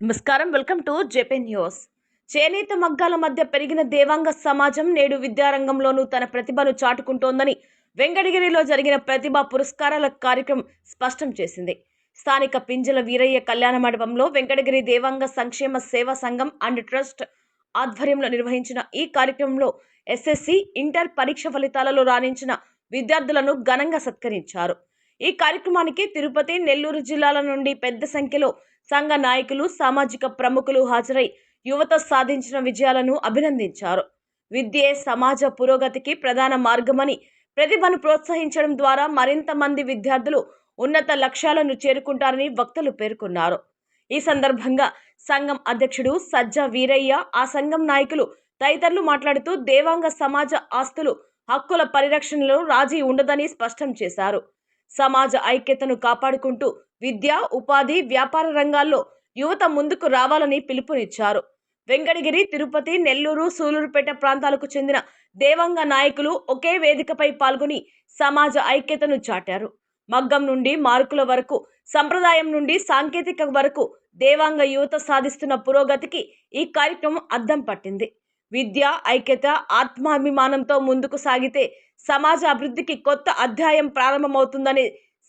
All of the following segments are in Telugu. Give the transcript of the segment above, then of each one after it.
నమస్కారం, వెల్కమ్ టు జేపీ న్యూస్. చేనేత మగ్గాల మధ్య పెరిగిన దేవాంగ సమాజం నేడు విద్యారంగంలోనూ తన ప్రతిభను చాటుకుంటోందని వెంకటగిరిలో జరిగిన ప్రతిభా పురస్కారాల కార్యక్రమం స్పష్టం చేసింది. స్థానిక పింజల వీరయ్య కళ్యాణ మండపంలో వెంకటగిరి దేవాంగ సంక్షేమ సేవా సంఘం అండ్ ట్రస్ట్ ఆధ్వర్యంలో నిర్వహించిన ఈ కార్యక్రమంలో ఎస్ఎస్సి, ఇంటర్ పరీక్ష ఫలితాలలో రాణించిన విద్యార్థులను ఘనంగా సత్కరించారు. ఈ కార్యక్రమానికి తిరుపతి, నెల్లూరు జిల్లాల నుండి పెద్ద సంఖ్యలో సంఘ నాయకులు, సామాజిక ప్రముఖులు హాజరై యువత సాధించిన విజయాలను అభినందించారు. విద్యే సమాజ పురోగతికి ప్రధాన మార్గమని, ప్రతిభను ప్రోత్సహించడం ద్వారా మరింత మంది విద్యార్థులు ఉన్నత లక్ష్యాలను చేరుకుంటారని వక్తలు పేర్కొన్నారు. ఈ సందర్భంగా సంఘం అధ్యక్షుడు సజ్జా వీరయ్య, ఆ సంఘం నాయకులు తదితరులు మాట్లాడుతూ దేవాంగ సమాజ ఆస్తులు, హక్కుల పరిరక్షణలో రాజీ ఉండదని స్పష్టం చేశారు. సమాజ ఐక్యతను కాపాడుకుంటూ విద్య, ఉపాధి, వ్యాపార రంగాల్లో యువత ముందుకు రావాలని పిలుపునిచ్చారు. వెంకటగిరి, తిరుపతి, నెల్లూరు, సూలూరుపేట ప్రాంతాలకు చెందిన దేవాంగ నాయకులు ఒకే వేదికపై పాల్గొని సమాజ ఐక్యతను చాటారు. మగ్గం నుండి మార్కుల వరకు, సంప్రదాయం నుండి సాంకేతిక వరకు దేవాంగ యువత సాధిస్తున్న పురోగతికి ఈ కార్యక్రమం అద్దం పట్టింది. విద్య, ఐక్యత, ఆత్మాభిమానంతో ముందుకు సాగితే సమాజ అభివృద్ధికి కొత్త అధ్యాయం ప్రారంభమవుతుందని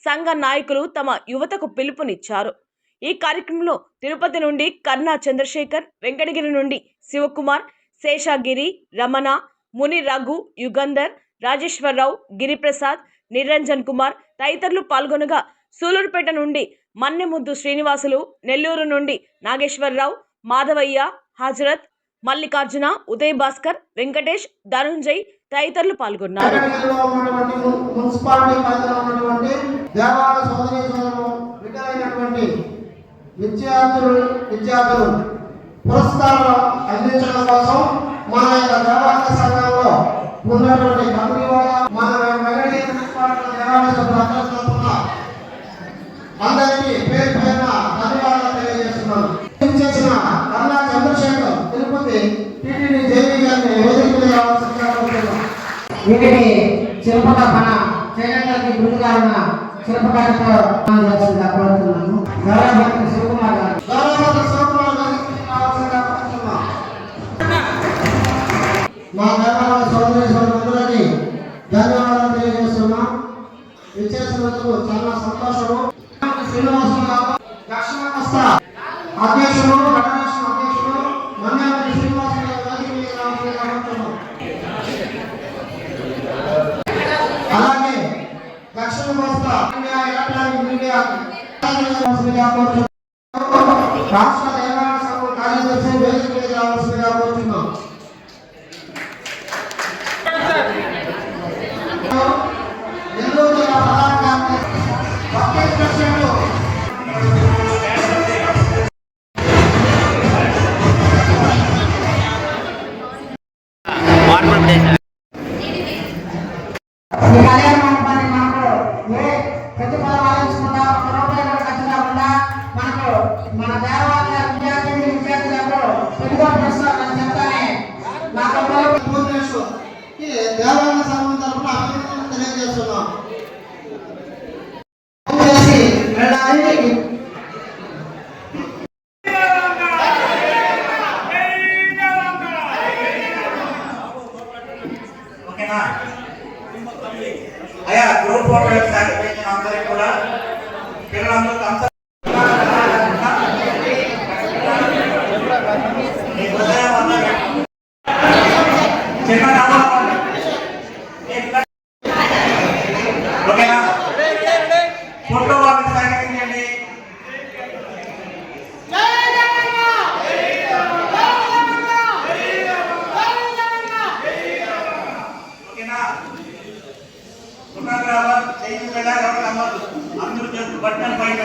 సంఘ నాయకులు తమ యువతకు పిలుపునిచ్చారు. ఈ కార్యక్రమంలో తిరుపతి నుండి కర్ణా చంద్రశేఖర్, వెంకటగిరి నుండి శివకుమార్, శేషగిరి, రమణ, ముని రఘు, యుగంధర్, రాజేశ్వరరావు, గిరిప్రసాద్, నిరంజన్ కుమార్ తదితరులు పాల్గొనగా, సూలూరుపేట నుండి మన్నెముద్దు శ్రీనివాసులు, నెల్లూరు నుండి నాగేశ్వరరావు, మాధవయ్య, హజరత్, మల్లికార్జున, ఉదయ్ భాస్కర్, వెంకటేష్, ధనుంజయ్ తదితరులు పాల్గొన్నారు. విద్యార్థులు పురస్కారాలు అందించడం కోసం మన యొక్క దేవాంగ సంఘంలో ఉన్నటువంటి కంపెనీ మన అందరికీ పేరు పేరున ధన్యవాదాలు తెలియజేస్తున్నాను. చేసిన కర్ణా చంద్రశేఖర్, తిరుపతి టీటీడీ జేవీ గారిని వేదికగా రావాల్సిందిగా కోరుతున్నాను. వీటిని శిల్పక మన చేనేతకి గురుగా ఉన్న శిల్పకారితో రావాల్సిందిగా కోరుతున్నాను. గౌరవభక్తులు శివకుమార్ గారు మా దేవాలయ సోదరి సోదరులందరికీ ధన్యవాదాలు తెలియజేస్తున్నాం. విచ్చేసినందుకు చాలా సంతోషము. శ్రీనివాసరావు దక్షిణ అధ్యక్షుడు, ఫెడరేషన్ అధ్యక్షుడు మన్యాపల్లి శ్రీనివాసరావు, అలాగే దక్షిణ కోస్తా ఎలక్ట్రానిక్ మీడియా రాష్ట్ర దేవాలయ సంఘం కార్యదర్శి వేదిక మీద రావాల్సిందిగా కోరుతున్నాం. నెల్లూరు జిల్లా ప్రధాన కార్యదర్శి కళ్యాణ మండపాన్ని మనకు ఏ ప్రతిఫలం ఆలోచించకుండా, ఒక రూపాయి కూడా ఖర్చు కాకుండా మనకు మన దేవాలయ విద్యార్థులకు తెలుగు పురస్కారాలు చెప్తానే నాకు దేవాలయ సంఘం తరఫున అభినందనలు తెలియజేస్తున్నాం. అయ్యా గ్రూప్ ఫోటో అందరికీ కూడా పిల్లలందరూ ఓకేనా? ఫోటో వాళ్ళకి సహకరించండి. ఓకేనా? ఫోటోగ్రాఫర్ అందరూ బట్టలు పైన